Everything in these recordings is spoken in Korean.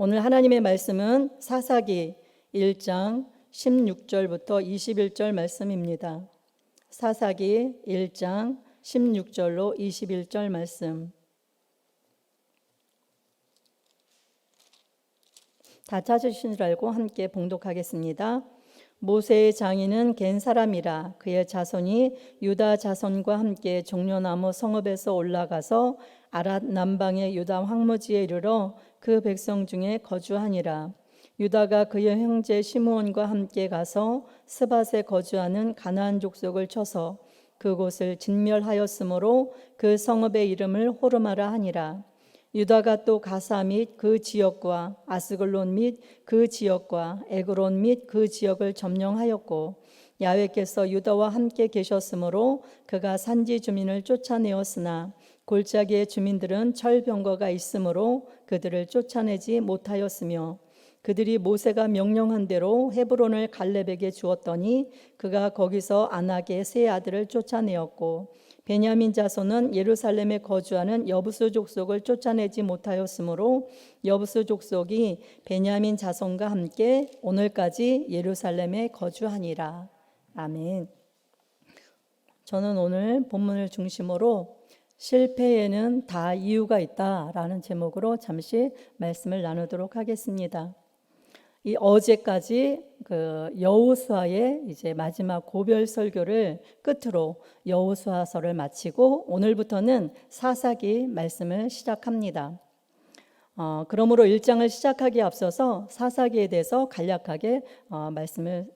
오늘 하나님의 말씀은 사사기 1장 16절부터 21절 말씀입니다. 사사기 1장 16절로 21절 말씀. 다 찾으신 줄 알고 함께 봉독하겠습니다. 모세의 장인은 겐 사람이라 그의 자손이 유다 자손과 함께 종려나무 성읍에서 올라가서 아랏 남방의 유다 황무지에 이르러 그 백성 중에 거주하니라. 유다가 그의 형제 시므온과 함께 가서 스밧에 거주하는 가나안 족속을 쳐서 그곳을 진멸하였으므로 그 성읍의 이름을 호르마라 하니라. 유다가 또 가사 및 그 지역과 아스글론 및 그 지역과 에그론 및 그 지역을 점령하였고, 야훼께서 유다와 함께 계셨으므로 그가 산지 주민을 쫓아내었으나 골짜기의 주민들은 철병거가 있으므로 그들을 쫓아내지 못하였으며, 그들이 모세가 명령한 대로 헤브론을 갈렙에게 주었더니 그가 거기서 아낙의 세 아들을 쫓아내었고, 베냐민 자손은 예루살렘에 거주하는 여부수 족속을 쫓아내지 못하였으므로 여부수 족속이 베냐민 자손과 함께 오늘까지 예루살렘에 거주하니라. 아멘. 저는 오늘 본문을 중심으로 실패에는 다 이유가 있다라는 제목으로 잠시 말씀을 나누도록 하겠습니다. 이 어제까지 그 여호수아의 이제 마지막 고별 설교를 끝으로 여호수아서를 마치고 오늘부터는 사사기 말씀을 시작합니다. 그러므로 1장을 시작하기에 앞서서 사사기에 대해서 간략하게 말씀을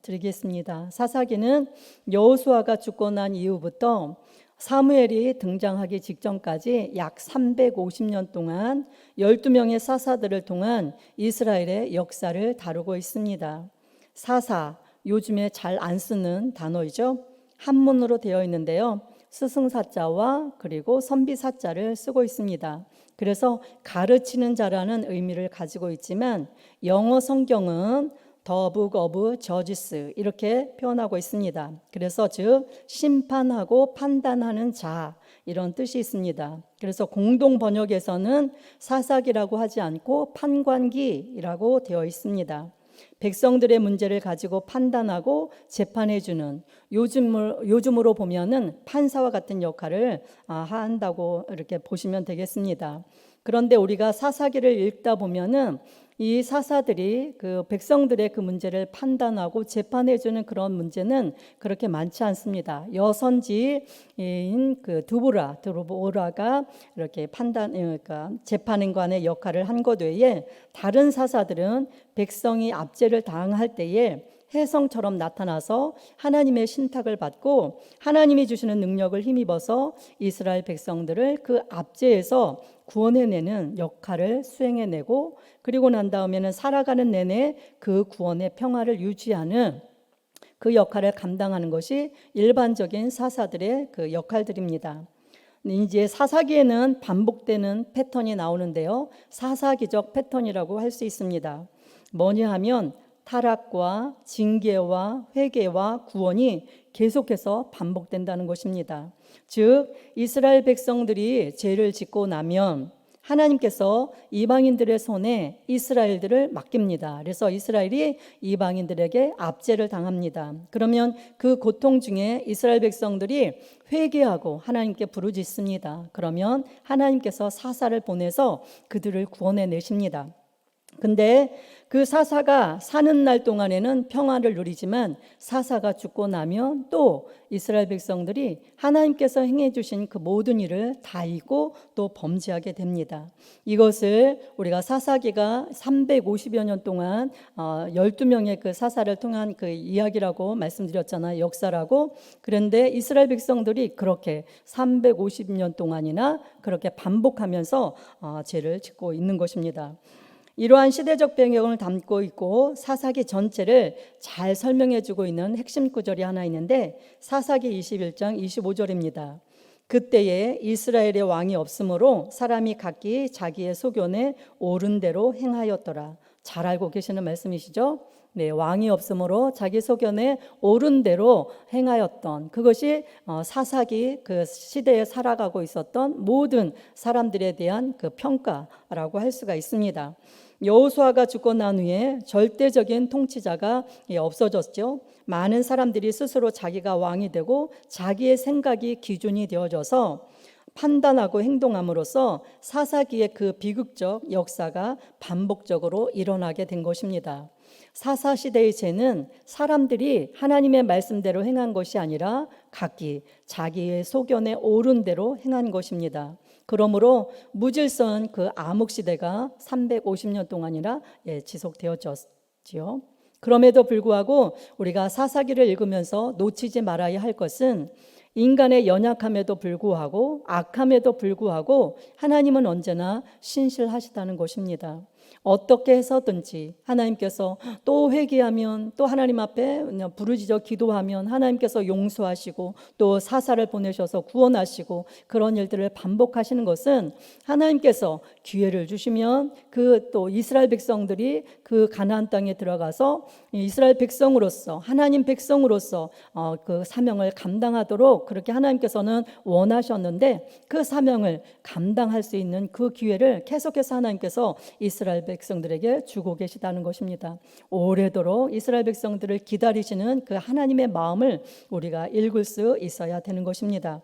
드리겠습니다. 사사기는 여호수아가 죽고 난 이후부터 사무엘이 등장하기 직전까지 약 350년 동안 12명의 사사들을 통한 이스라엘의 역사를 다루고 있습니다. 사사, 요즘에 잘 안 쓰는 단어이죠. 한문으로 되어 있는데요. 스승사자와 그리고 선비사자를 쓰고 있습니다. 그래서 가르치는 자라는 의미를 가지고 있지만 영어 성경은 The Book of Judges 이렇게 표현하고 있습니다. 그래서 즉 심판하고 판단하는 자 이런 뜻이 있습니다. 그래서 공동 번역에서는 사사기라고 하지 않고 판관기라고 되어 있습니다. 백성들의 문제를 가지고 판단하고 재판해주는 요즘으로 보면은 판사와 같은 역할을 한다고 이렇게 보시면 되겠습니다. 그런데 우리가 사사기를 읽다 보면은 이 사사들이 그 백성들의 그 문제를 판단하고 재판해주는 그런 문제는 그렇게 많지 않습니다. 여선지인 그 드보라가 이렇게 그러니까 재판관의 역할을 한 것 외에 다른 사사들은 백성이 압제를 당할 때에 혜성처럼 나타나서 하나님의 신탁을 받고 하나님이 주시는 능력을 힘입어서 이스라엘 백성들을 그 압제에서 구원해내는 역할을 수행해내고, 그리고 난 다음에는 살아가는 내내 그 구원의 평화를 유지하는 그 역할을 감당하는 것이 일반적인 사사들의 그 역할들입니다. 이제 사사기에는 반복되는 패턴이 나오는데요, 사사기적 패턴이라고 할 수 있습니다. 뭐냐 하면 타락과 징계와 회개와 구원이 계속해서 반복된다는 것입니다. 즉 이스라엘 백성들이 죄를 짓고 나면 하나님께서 이방인들의 손에 이스라엘들을 맡깁니다. 그래서 이스라엘이 이방인들에게 압제를 당합니다. 그러면 그 고통 중에 이스라엘 백성들이 회개하고 하나님께 부르짖습니다. 그러면 하나님께서 사사를 보내서 그들을 구원해 내십니다. 근데 그 사사가 사는 날 동안에는 평화를 누리지만 사사가 죽고 나면 또 이스라엘 백성들이 하나님께서 행해 주신 그 모든 일을 다 잊고 또 범죄하게 됩니다. 이것을 우리가 사사기가 350여 년 동안 12명의 그 사사를 통한 그 이야기라고 말씀드렸잖아요. 역사라고. 그런데 이스라엘 백성들이 그렇게 350년 동안이나 그렇게 반복하면서 죄를 짓고 있는 것입니다. 이러한 시대적 배경을 담고 있고 사사기 전체를 잘 설명해주고 있는 핵심 구절이 하나 있는데 사사기 21장 25절입니다. 그때에 이스라엘의 왕이 없으므로 사람이 각기 자기의 소견에 옳은 대로 행하였더라. 잘 알고 계시는 말씀이시죠? 네, 왕이 없으므로 자기 소견에 옳은 대로 행하였던 그것이 사사기 그 시대에 살아가고 있었던 모든 사람들에 대한 그 평가라고 할 수가 있습니다. 여호수아가 죽고 난 후에 절대적인 통치자가 없어졌죠. 많은 사람들이 스스로 자기가 왕이 되고 자기의 생각이 기준이 되어져서 판단하고 행동함으로써 사사기의 그 비극적 역사가 반복적으로 일어나게 된 것입니다. 사사시대의 죄는 사람들이 하나님의 말씀대로 행한 것이 아니라 각기 자기의 소견에 옳은 대로 행한 것입니다. 그러므로 무질서한 그 암흑시대가 350년 동안이나 지속되어졌지요. 그럼에도 불구하고 우리가 사사기를 읽으면서 놓치지 말아야 할 것은 인간의 연약함에도 불구하고 악함에도 불구하고 하나님은 언제나 신실하시다는 것입니다. 어떻게 해서든지 하나님께서 또 회개하면, 또 하나님 앞에 부르짖어 기도하면 하나님께서 용서하시고 또 사사를 보내셔서 구원하시고, 그런 일들을 반복하시는 것은 하나님께서 기회를 주시면 그 또 이스라엘 백성들이 그 가나안 땅에 들어가서 이스라엘 백성으로서, 하나님 백성으로서 그 사명을 감당하도록 그렇게 하나님께서는 원하셨는데, 그 사명을 감당할 수 있는 그 기회를 계속해서 하나님께서 이스라엘 백성들에게 주고 계시다는 것입니다. 오래도록 이스라엘 백성들을 기다리시는 그 하나님의 마음을 우리가 읽을 수 있어야 되는 것입니다.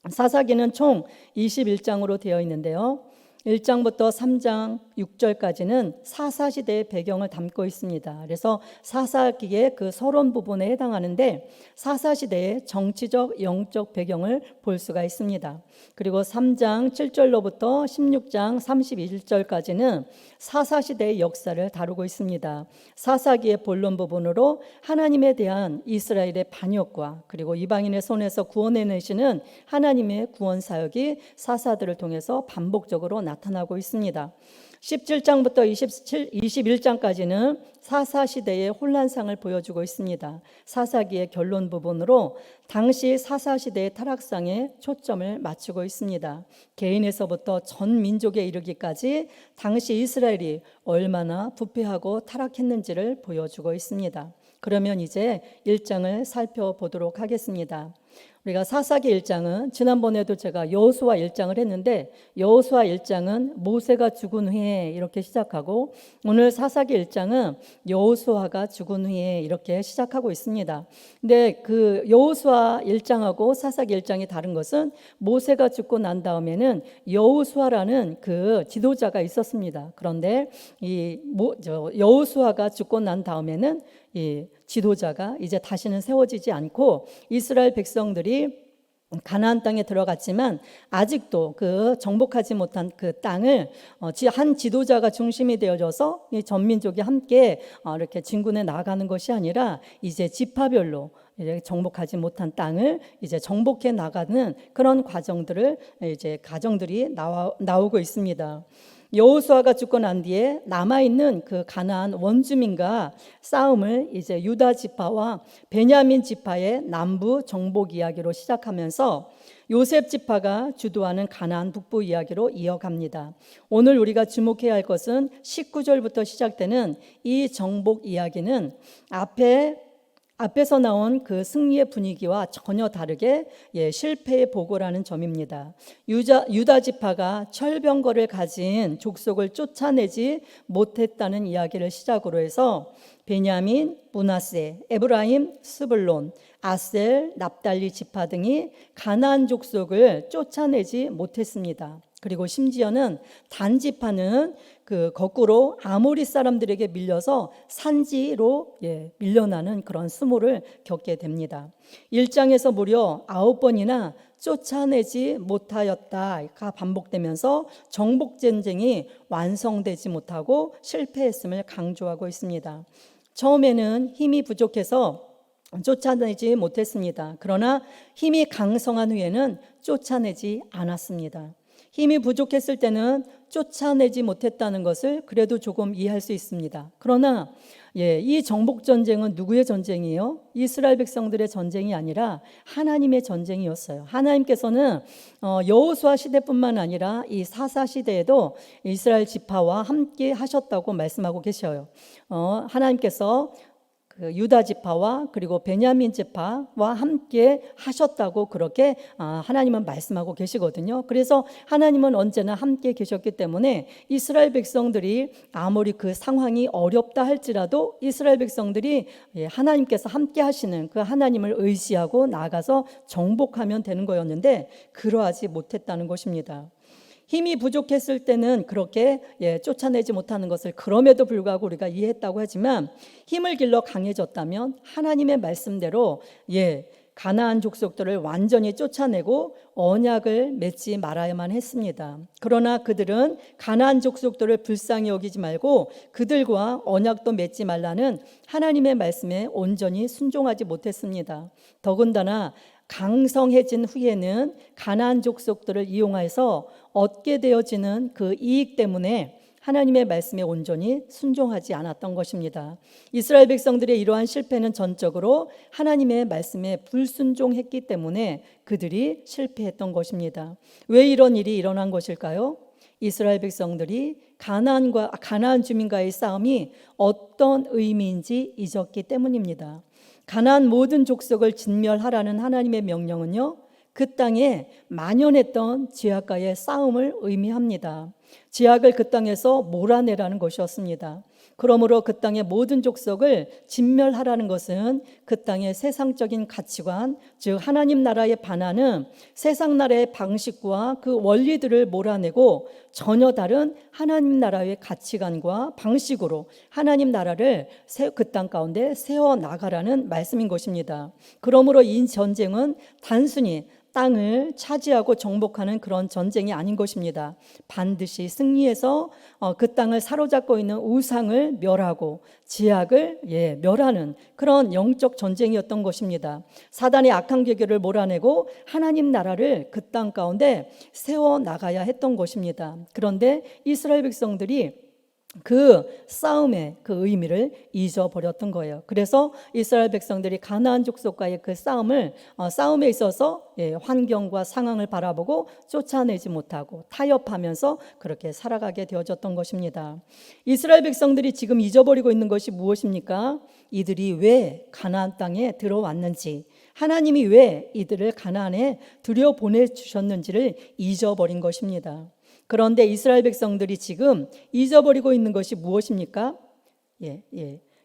사사기는 총 21장으로 되어 있는데요, 1장부터 3장 6절까지는 사사시대의 배경을 담고 있습니다. 그래서 사사기의 그 서론 부분에 해당하는데 사사시대의 정치적, 영적 배경을 볼 수가 있습니다. 그리고 3장 7절로부터 16장 31절까지는 사사시대의 역사를 다루고 있습니다. 사사기의 본론 부분으로 하나님에 대한 이스라엘의 반역과 그리고 이방인의 손에서 구원해내시는 하나님의 구원 사역이 사사들을 통해서 반복적으로 나타나고 있습니다. 17장부터 21장까지는 사사시대의 혼란상을 보여주고 있습니다. 사사기의 결론 부분으로 당시 사사시대의 타락상에 초점을 맞추고 있습니다. 개인에서부터 전 민족에 이르기까지 당시 이스라엘이 얼마나 부패하고 타락했는지를 보여주고 있습니다. 그러면 이제 1장을 살펴보도록 하겠습니다. 우리가 사사기 1장은 지난번에도 제가 여호수아 1장을 했는데, 여호수아 1장은 모세가 죽은 후에 이렇게 시작하고, 오늘 사사기 1장은 여호수아가 죽은 후에 이렇게 시작하고 있습니다. 근데 그 여호수아 1장하고 사사기 1장이 다른 것은 모세가 죽고 난 다음에는 여호수아라는 그 지도자가 있었습니다. 그런데 이 여호수아가 죽고 난 다음에는 이 지도자가 이제 다시는 세워지지 않고 이스라엘 백성들이 가나안 땅에 들어갔지만 아직도 그 정복하지 못한 그 땅을 한 지도자가 중심이 되어져서 이 전민족이 함께 이렇게 진군해 나가는 것이 아니라 이제 지파별로 이제 정복하지 못한 땅을 이제 정복해 나가는 그런 과정들이 나오고 있습니다. 여호수아가 죽고 난 뒤에 남아있는 그 가나안 원주민과 싸움을 이제 유다 지파와 베냐민 지파의 남부 정복 이야기로 시작하면서 요셉 지파가 주도하는 가나안 북부 이야기로 이어갑니다. 오늘 우리가 주목해야 할 것은 19절부터 시작되는 이 정복 이야기는 앞에서 나온 그 승리의 분위기와 전혀 다르게 실패의 보고라는 점입니다. 유다 지파가 철병거를 가진 족속을 쫓아내지 못했다는 이야기를 시작으로 해서 베냐민, 므낫세, 에브라임, 스불론, 아셀, 납달리 지파 등이 가나안 족속을 쫓아내지 못했습니다. 그리고 심지어는 단 지파는 그 거꾸로 아모리 사람들에게 밀려서 산지로 밀려나는 그런 수모를 겪게 됩니다. 1장에서 무려 9번이나 쫓아내지 못하였다가 반복되면서 정복 전쟁이 완성되지 못하고 실패했음을 강조하고 있습니다. 처음에는 힘이 부족해서 쫓아내지 못했습니다. 그러나 힘이 강성한 후에는 쫓아내지 않았습니다. 힘이 부족했을 때는 쫓아내지 못했다는 것을 그래도 조금 이해할 수 있습니다. 그러나 이 정복 전쟁은 누구의 전쟁이에요? 이스라엘 백성들의 전쟁이 아니라 하나님의 전쟁이었어요. 하나님께서는 여호수아 시대뿐만 아니라 이 사사 시대에도 이스라엘 지파와 함께 하셨다고 말씀하고 계셔요. 하나님께서 그 유다 지파와 그리고 베냐민 지파와 함께 하셨다고 그렇게 하나님은 말씀하고 계시거든요. 그래서 하나님은 언제나 함께 계셨기 때문에 이스라엘 백성들이 아무리 그 상황이 어렵다 할지라도 이스라엘 백성들이 하나님께서 함께 하시는 그 하나님을 의지하고 나아가서 정복하면 되는 거였는데 그러하지 못했다는 것입니다. 힘이 부족했을 때는 그렇게 쫓아내지 못하는 것을 그럼에도 불구하고 우리가 이해했다고 하지만 힘을 길러 강해졌다면 하나님의 말씀대로 가나안 족속들을 완전히 쫓아내고 언약을 맺지 말아야만 했습니다. 그러나 그들은 가나안 족속들을 불쌍히 여기지 말고 그들과 언약도 맺지 말라는 하나님의 말씀에 온전히 순종하지 못했습니다. 더군다나 강성해진 후에는 가나안 족속들을 이용해서 얻게 되어지는 그 이익 때문에 하나님의 말씀에 온전히 순종하지 않았던 것입니다. 이스라엘 백성들의 이러한 실패는 전적으로 하나님의 말씀에 불순종했기 때문에 그들이 실패했던 것입니다. 왜 이런 일이 일어난 것일까요? 이스라엘 백성들이 가나안 주민과의 싸움이 어떤 의미인지 잊었기 때문입니다. 가나안 모든 족속을 진멸하라는 하나님의 명령은요, 그 땅에 만연했던 죄악과의 싸움을 의미합니다. 죄악을 그 땅에서 몰아내라는 것이었습니다. 그러므로 그 땅의 모든 족속을 진멸하라는 것은 그 땅의 세상적인 가치관, 즉 하나님 나라에 반하는 세상 나라의 방식과 그 원리들을 몰아내고 전혀 다른 하나님 나라의 가치관과 방식으로 하나님 나라를 그 땅 가운데 세워나가라는 말씀인 것입니다. 그러므로 이 전쟁은 단순히 땅을 차지하고 정복하는 그런 전쟁이 아닌 것입니다. 반드시 승리해서 그 땅을 사로잡고 있는 우상을 멸하고 지약을 멸하는 그런 영적 전쟁이었던 것입니다. 사단의 악한 계교를 몰아내고 하나님 나라를 그 땅 가운데 세워나가야 했던 것입니다. 그런데 이스라엘 백성들이 그 싸움의 그 의미를 잊어버렸던 거예요. 그래서 이스라엘 백성들이 가나안 족속과의 그 싸움에 있어서 환경과 상황을 바라보고 쫓아내지 못하고 타협하면서 그렇게 살아가게 되어졌던 것입니다. 이스라엘 백성들이 지금 잊어버리고 있는 것이 무엇입니까? 이들이 왜 가나안 땅에 들어왔는지, 하나님이 왜 이들을 가나안에 들여보내주셨는지를 잊어버린 것입니다. 그런데 이스라엘 백성들이 지금 잊어버리고 있는 것이 무엇입니까?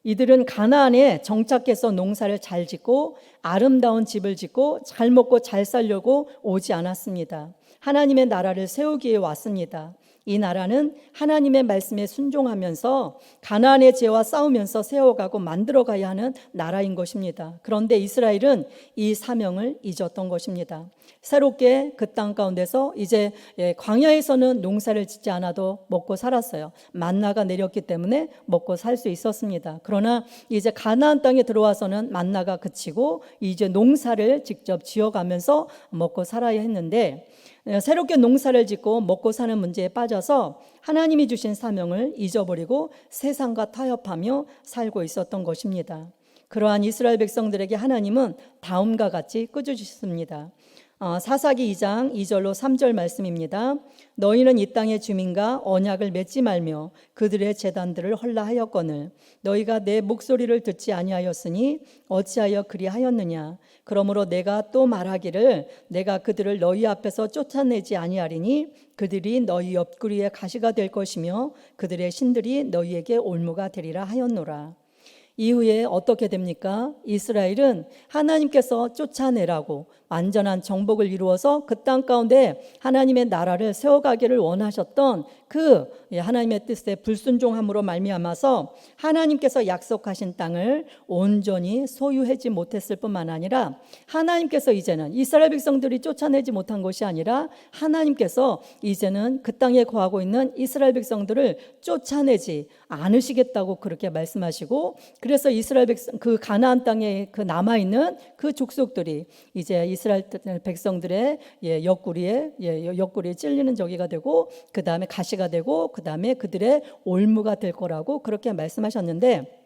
이들은 가나안에 정착해서 농사를 잘 짓고 아름다운 집을 짓고 잘 먹고 잘 살려고 오지 않았습니다. 하나님의 나라를 세우기 위해 왔습니다. 이 나라는 하나님의 말씀에 순종하면서 가나안의 죄와 싸우면서 세워가고 만들어가야 하는 나라인 것입니다. 그런데 이스라엘은 이 사명을 잊었던 것입니다. 새롭게 그 땅 가운데서 이제 광야에서는 농사를 짓지 않아도 먹고 살았어요. 만나가 내렸기 때문에 먹고 살 수 있었습니다. 그러나 이제 가나안 땅에 들어와서는 만나가 그치고 이제 농사를 직접 지어가면서 먹고 살아야 했는데 새롭게 농사를 짓고 먹고 사는 문제에 빠져서 하나님이 주신 사명을 잊어버리고 세상과 타협하며 살고 있었던 것입니다. 그러한 이스라엘 백성들에게 하나님은 다음과 같이 꾸짖으셨습니다. 사사기 2장 2절로 3절 말씀입니다. 너희는 이 땅의 주민과 언약을 맺지 말며 그들의 제단들을 헐라하였거늘 너희가 내 목소리를 듣지 아니하였으니 어찌하여 그리하였느냐. 그러므로 내가 또 말하기를 내가 그들을 너희 앞에서 쫓아내지 아니하리니 그들이 너희 옆구리에 가시가 될 것이며 그들의 신들이 너희에게 올무가 되리라 하였노라. 이후에 어떻게 됩니까? 이스라엘은 하나님께서 쫓아내라고 완전한 정복을 이루어서 그 땅 가운데 하나님의 나라를 세워가기를 원하셨던 그 하나님의 뜻에 불순종함으로 말미암아서 하나님께서 약속하신 땅을 온전히 소유하지 못했을 뿐만 아니라 하나님께서 이제는 이스라엘 백성들이 쫓아내지 못한 것이 아니라 하나님께서 이제는 그 땅에 거하고 있는 이스라엘 백성들을 쫓아내지 않으시겠다고 그렇게 말씀하시고, 그래서 이스라엘 백성 그 가나안 땅에 그 남아 있는 그 족속들이 이제 이스라엘 백성들의 옆구리에 찔리는 저기가 되고 그 다음에 가시가 되고 그 다음에 그들의 올무가 될 거라고 그렇게 말씀하셨는데,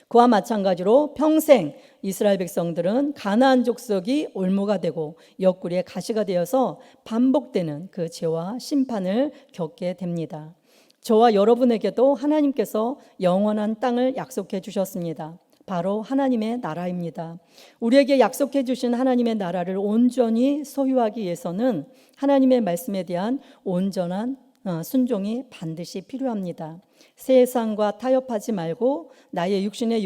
그와 마찬가지로 평생 이스라엘 백성들은 가나안 족속이 올무가 되고 옆구리에 가시가 되어서 반복되는 그 죄와 심판을 겪게 됩니다. 저와 여러분에게도 하나님께서 영원한 땅을 약속해 주셨습니다. 바로 하나님의 나라입니다. 우리에게 약속해 주신 하나님의 나라를 온전히 소유하기 위해서는 하나님의 말씀에 대한 온전한 순종이 반드시 필요합니다. 세상과 타협하지 말고 나의 육신의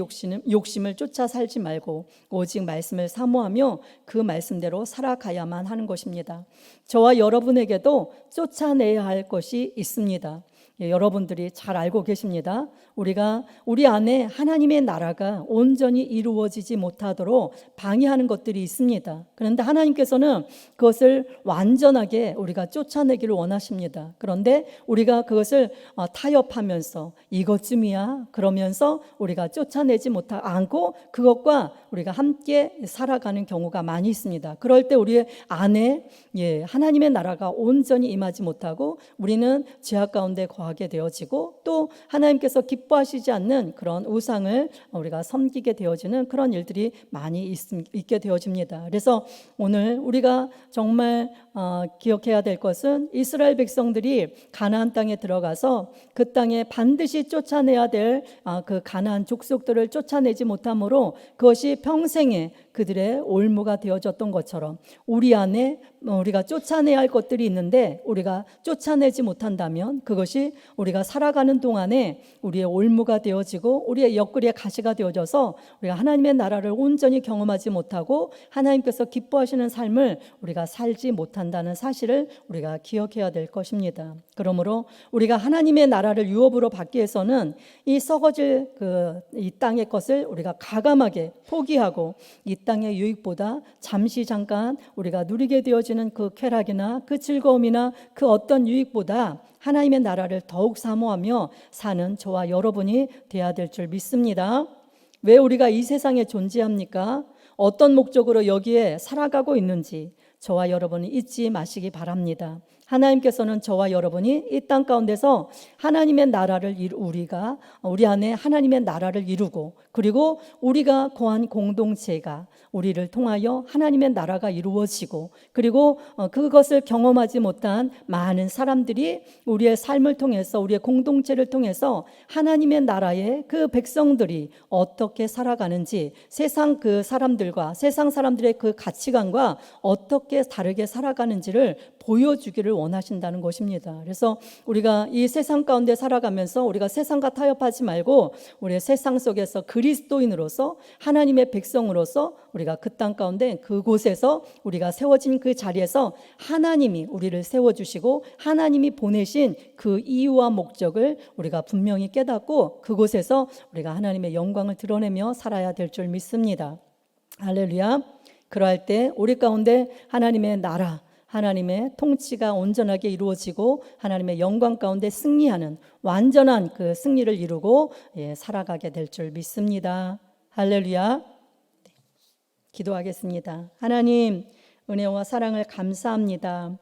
욕심을 쫓아 살지 말고 오직 말씀을 사모하며 그 말씀대로 살아가야만 하는 것입니다. 저와 여러분에게도 쫓아내야 할 것이 있습니다. 여러분들이 잘 알고 계십니다. 우리 안에 하나님의 나라가 온전히 이루어지지 못하도록 방해하는 것들이 있습니다. 그런데 하나님께서는 그것을 완전하게 우리가 쫓아내기를 원하십니다. 그런데 우리가 그것을 타협하면서 이것쯤이야 그러면서 우리가 쫓아내지 않고 그것과 우리가 함께 살아가는 경우가 많이 있습니다. 그럴 때 우리 안에 하나님의 나라가 온전히 임하지 못하고 우리는 죄악 가운데 거하게 되어지고 또 하나님께서 기뻐하시지 않는 그런 우상을 우리가 섬기게 되어지는 그런 일들이 많이 있게 되어집니다. 그래서 오늘 우리가 정말 기억해야 될 것은 이스라엘 백성들이 가나안 땅에 들어가서 그 땅에 반드시 쫓아내야 될 그 가나안 족속들을 쫓아내지 못함으로 그것이 평생에 그들의 올무가 되어졌던 것처럼 우리 안에 우리가 쫓아내야 할 것들이 있는데 우리가 쫓아내지 못한다면 그것이 우리가 살아가는 동안에 우리의 올무가 되어지고 우리의 옆구리의 가시가 되어져서 우리가 하나님의 나라를 온전히 경험하지 못하고 하나님께서 기뻐하시는 삶을 우리가 살지 못한다는 사실을 우리가 기억해야 될 것입니다. 그러므로 우리가 하나님의 나라를 유업으로 받기 위해서는 이 썩어질 이 땅의 것을 우리가 과감하게 포기하고 이 땅의 유익보다 잠깐 우리가 누리게 되어지는 그 쾌락이나 그 즐거움이나 그 어떤 유익보다 하나님의 나라를 더욱 사모하며 사는 저와 여러분이 되어야 될 줄 믿습니다. 왜 우리가 이 세상에 존재합니까? 어떤 목적으로 여기에 살아가고 있는지 저와 여러분이 잊지 마시기 바랍니다. 하나님께서는 저와 여러분이 이 땅 가운데서 하나님의 나라를 우리 안에 하나님의 나라를 이루고 그리고 우리가 거한 공동체가 우리를 통하여 하나님의 나라가 이루어지고 그리고 그것을 경험하지 못한 많은 사람들이 우리의 삶을 통해서 우리의 공동체를 통해서 하나님의 나라의 그 백성들이 어떻게 살아가는지 세상 그 사람들과 세상 사람들의 그 가치관과 어떻게 다르게 살아가는지를 보여주기를 원하신다는 것입니다. 그래서 우리가 이 세상 가운데 살아가면서 우리가 세상과 타협하지 말고 우리의 세상 속에서 그리스도인으로서 하나님의 백성으로서 우리가 그 땅 가운데 그곳에서 우리가 세워진 그 자리에서 하나님이 우리를 세워주시고 하나님이 보내신 그 이유와 목적을 우리가 분명히 깨닫고 그곳에서 우리가 하나님의 영광을 드러내며 살아야 될 줄 믿습니다. 할렐루야. 그러할 때 우리 가운데 하나님의 나라 하나님의 통치가 온전하게 이루어지고 하나님의 영광 가운데 승리하는 완전한 그 승리를 이루고 살아가게 될 줄 믿습니다. 할렐루야. 네. 기도하겠습니다. 하나님 은혜와 사랑을 감사합니다.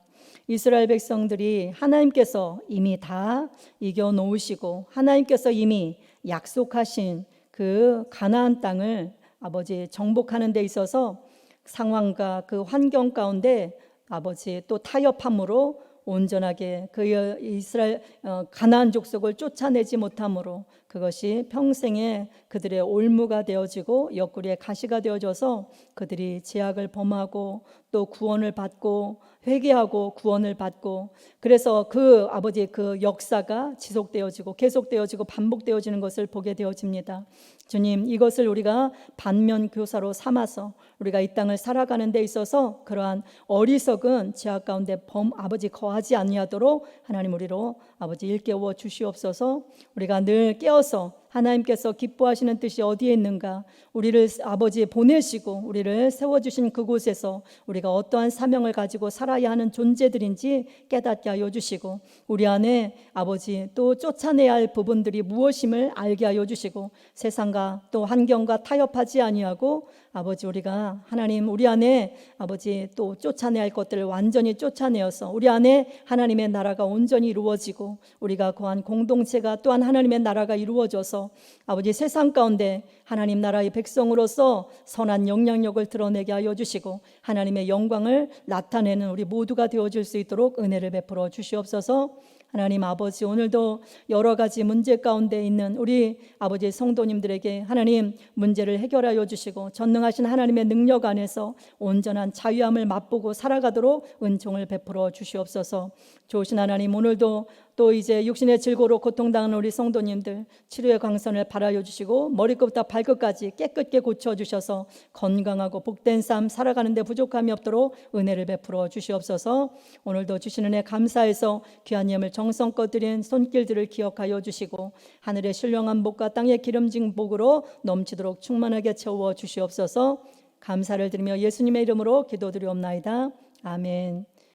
이스라엘 백성들이 하나님께서 이미 다 이겨놓으시고 하나님께서 이미 약속하신 그 가나안 땅을 아버지 정복하는 데 있어서 상황과 그 환경 가운데 아버지 또 타협함으로 온전하게 그 이스라엘 가나안 족속을 쫓아내지 못함으로 그것이 평생에 그들의 올무가 되어지고 옆구리에 가시가 되어져서 그들이 죄악을 범하고 또 구원을 받고 회개하고 구원을 받고 그래서 그 아버지 그 역사가 지속되어지고 계속되어지고 반복되어지는 것을 보게 되어집니다. 주님, 이것을 우리가 반면 교사로 삼아서 우리가 이 땅을 살아가는 데 있어서 그러한 어리석은 죄악 가운데 아버지 거하지 아니하도록 하나님 우리로 아버지 일깨워 주시옵소서. 우리가 늘 깨어서 하나님께서 기뻐하시는 뜻이 어디에 있는가, 우리를 아버지 보내시고 우리를 세워주신 그곳에서 우리가 어떠한 사명을 가지고 살아야 하는 존재들인지 깨닫게 하여 주시고 우리 안에 아버지 또 쫓아내야 할 부분들이 무엇임을 알게 하여 주시고 세상과 또 환경과 타협하지 아니하고 아버지 우리가 하나님 우리 안에 아버지 또 쫓아내야 할 것들을 완전히 쫓아내어서 우리 안에 하나님의 나라가 온전히 이루어지고 우리가 거한 공동체가 또한 하나님의 나라가 이루어져서 아버지 세상 가운데 하나님 나라의 백성으로서 선한 영향력을 드러내게 하여 주시고 하나님의 영광을 나타내는 우리 모두가 되어줄 수 있도록 은혜를 베풀어 주시옵소서. 하나님 아버지, 오늘도 여러 가지 문제 가운데 있는 우리 아버지 성도님들에게 하나님 문제를 해결하여 주시고 전능하신 하나님의 능력 안에서 온전한 자유함을 맛보고 살아가도록 은총을 베풀어 주시옵소서. 좋으신 하나님, 오늘도 또 이제 육신의 질고로 고통당하는 우리 성도님들 치료의 광선을 발하여 주시고 머리끝부터 발끝까지 깨끗게 고쳐주셔서 건강하고 복된 삶 살아가는 데 부족함이 없도록 은혜를 베풀어 주시옵소서. 오늘도 주신 은혜 감사해서 귀한 예물 정성껏 드린 손길들을 기억하여 주시고 하늘의 신령한 복과 땅의 기름진 복으로 넘치도록 충만하게 채워 주시옵소서. 감사를 드리며 예수님의 이름으로 기도드리옵나이다. 아멘.